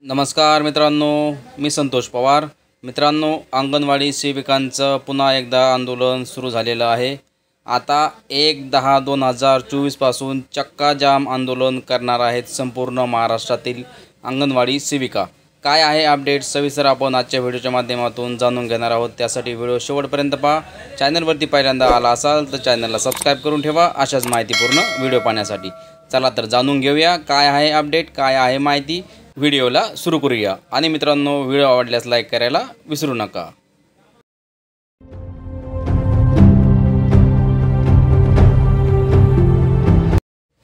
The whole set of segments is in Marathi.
नमस्कार मित्रांनो, मी संतोष पवार। मित्रांनो, अंगणवाडी सेविकांचं पुन्हा एकदा आंदोलन सुरू झालेलं आहे। आता 1/10/2024 पासून चक्का जाम आंदोलन करणार आहेत संपूर्ण महाराष्ट्रातील अंगणवाडी सेविका। काय आहे अपडेट सविस्तर आपण आजच्या व्हिडिओच्या माध्यमातून जाणून घेणार आहोत। त्यासाठी व्हिडिओ शेवटपर्यंत पहा। चॅनलवरती पहिल्यांदा आला असाल तर चॅनलला सबस्क्राइब करून ठेवा अशाच माहितीपूर्ण व्हिडिओ पाहण्यासाठी। चला तर जाणून घेऊया काय आहे अपडेट, काय आहे माहिती। व्हिडिओला सुरू करूया आणि मित्रांनो, व्हिडिओ आवडल्यास लाईक करायला विसरू नका।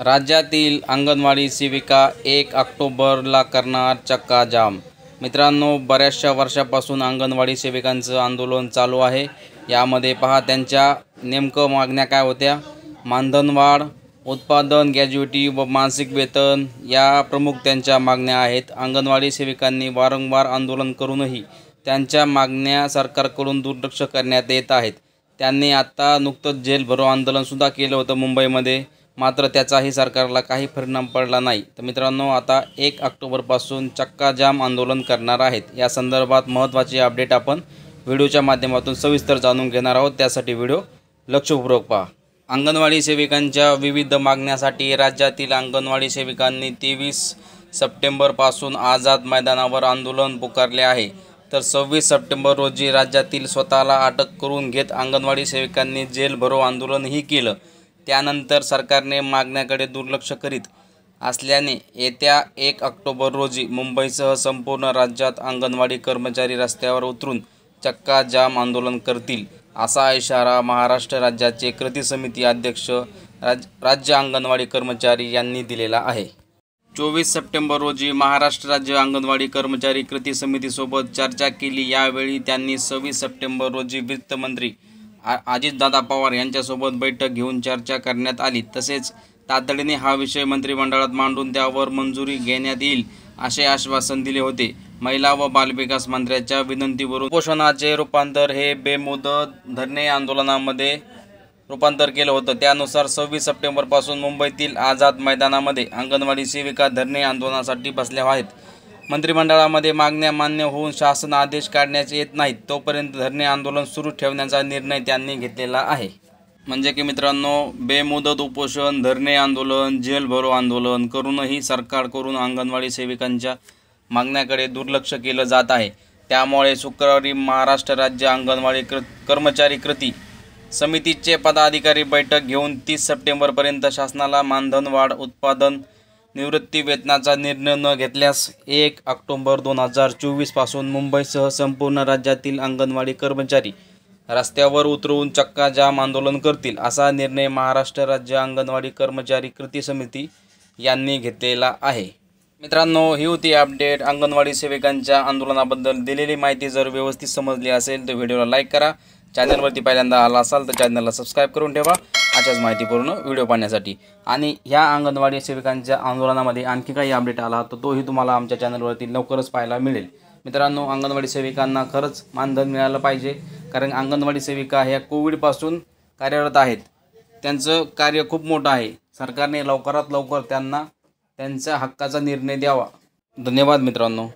राज्यातील अंगणवाडी सेविका 1 ऑक्टोबरला करणार चक्का जाम। मित्रांनो, बऱ्याचशा वर्षापासून अंगणवाडी सेविकांचं आंदोलन चालू आहे। यामध्ये पहा त्यांच्या नेमकं मागण्या काय होत्या। मानधनवाढ, उत्पादन, ग्रॅज्युटी व मासिक वेतन या प्रमुख त्यांच्या मागण्या आहेत। अंगणवाडी सेविकांनी वारंवार आंदोलन करूनही त्यांच्या मागण्या सरकारकडून दुर्लक्ष करण्यात येत आहेत। त्यांनी आता नुकतंच जेल भरो आंदोलनसुद्धा केलं होतं मुंबईमध्ये, मात्र त्याचाही सरकारला काही परिणाम पडला नाही। तर मित्रांनो, आता 1 ऑक्टोबरपासून चक्का जाम आंदोलन करणार आहेत। या संदर्भात महत्त्वाची अपडेट आपण व्हिडिओच्या माध्यमातून सविस्तर जाणून घेणार आहोत। त्यासाठी व्हिडिओ लक्षपूर्वक पहा। अंगणवाडी सेविकांच्या विविध मागण्यासाठी राज्यातील अंगणवाडी सेविकांनी 23 सप्टेंबरपासून आझाद मैदानावर आंदोलन पुकारले आहे। तर 26 सप्टेंबर रोजी राज्यातील स्वतःला अटक करून घेत अंगणवाडी सेविकांनी जेल भरो आंदोलनही केलं। त्यानंतर सरकारने मागण्याकडे दुर्लक्ष करीत असल्याने येत्या 1 ऑक्टोबर रोजी मुंबईसह संपूर्ण राज्यात अंगणवाडी कर्मचारी रस्त्यावर उतरून चक्का जाम आंदोलन करतील, असा इशारा महाराष्ट्र राज्याचे कृती समिती अध्यक्ष राज्य अंगणवाडी कर्मचारी यांनी दिलेला आहे। 24 सप्टेंबर रोजी महाराष्ट्र राज्य अंगणवाडी कर्मचारी कृती समितीसोबत चर्चा केली। यावेळी त्यांनी 26 सप्टेंबर रोजी वित्तमंत्री अजितदादा पवार यांच्यासोबत बैठक घेऊन चर्चा करण्यात आली। तसेच तातडीने हा विषय मंत्रिमंडळात मांडून त्यावर मंजुरी घेण्यात येईल असे आश्वासन दिले होते। महिला व बालविकास मंत्र्यांच्या विनंतीवरून उपोषणाचे रूपांतर हे बेमुदत धरणे आंदोलनामध्ये रूपांतर केलं होतं। त्यानुसार 26 सप्टेंबरपासून मुंबईतील आझाद मैदानामध्ये अंगणवाडी सेविका धरणे आंदोलनासाठी बसल्या आहेत। मंत्रिमंडळामध्ये मागण्या मान्य होऊन शासन आदेश काढण्यात येत नाहीत तोपर्यंत धरणे आंदोलन सुरू ठेवण्याचा निर्णय त्यांनी घेतलेला आहे। म्हणजे की मित्रांनो, बेमुदत उपोषण, धरणे आंदोलन, जेल भरो आंदोलन करूनही सरकारकडून अंगणवाडी सेविकांच्या मागण्याकडे दुर्लक्ष केलं जात आहे। त्यामुळे शुक्रवारी महाराष्ट्र राज्य अंगणवाडी कर्मचारी कृती समितीचे पदाधिकारी बैठक घेऊन 30 सप्टेंबरपर्यंत शासनाला मानधनवाढ, उत्पादन, निवृत्ती वेतनाचा निर्णय न घेतल्यास 1 ऑक्टोबर 2024 पासून मुंबईसह संपूर्ण राज्यातील अंगणवाडी कर्मचारी रस्त्यावर उतरवून चक्का जाम आंदोलन करतील, असा निर्णय महाराष्ट्र राज्य अंगणवाडी कर्मचारी कृती समिती यांनी घेतलेला आहे। मित्रांनो, ही होती अपडेट अंगणवाडी सेविकांच्या आंदोलनाबद्दल। दिलेली माहिती जर व्यवस्थित समजली असेल तर व्हिडिओला लाईक करा। चॅनलवरती पहिल्यांदा आला असाल तर चॅनलला सबस्क्राइब करून ठेवा अशाच माहितीपूर्ण व्हिडिओ पाहण्यासाठी। आणि ह्या अंगणवाडी सेविकांच्या आंदोलनामध्ये आणखी काही अपडेट आला तर तोही तुम्हाला आमच्या चॅनलवरती लवकरच पाहायला मिळेल। मित्रांनो, अंगणवाडी सेविकांना खरंच मानधन मिळालं पाहिजे, कारण अंगणवाडी सेविका ह्या कोविडपासून कार्यरत आहेत। त्यांचं कार्य खूप मोठं आहे। सरकारने लवकरात लवकर त्यांना त्यांच्या हक्काचा निर्णय द्यावा। धन्यवाद मित्रांनो।